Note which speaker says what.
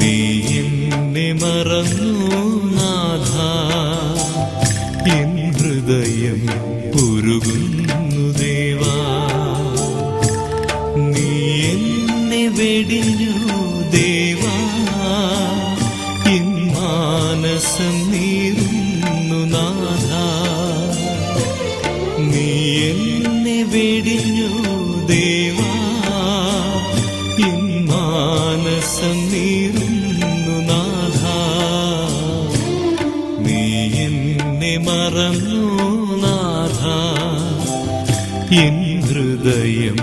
Speaker 1: നീ എന്നെ മറന്നു നാഥ, എൻ ഹൃദയം ഉരുകുന്നു ദേവാ. നീ എന്നെ വെടിഞ്ഞു ദേവാ, എൻ മാനസം നീറുന്നു നാഥ. നീ എന്നെ വെടിഞ്ഞു ദേവാ, എൻ മാനസം നീറുന്നു നാഥ. നീ എന്നെ മറന്നു നാഥ, എൻ ഹൃദയം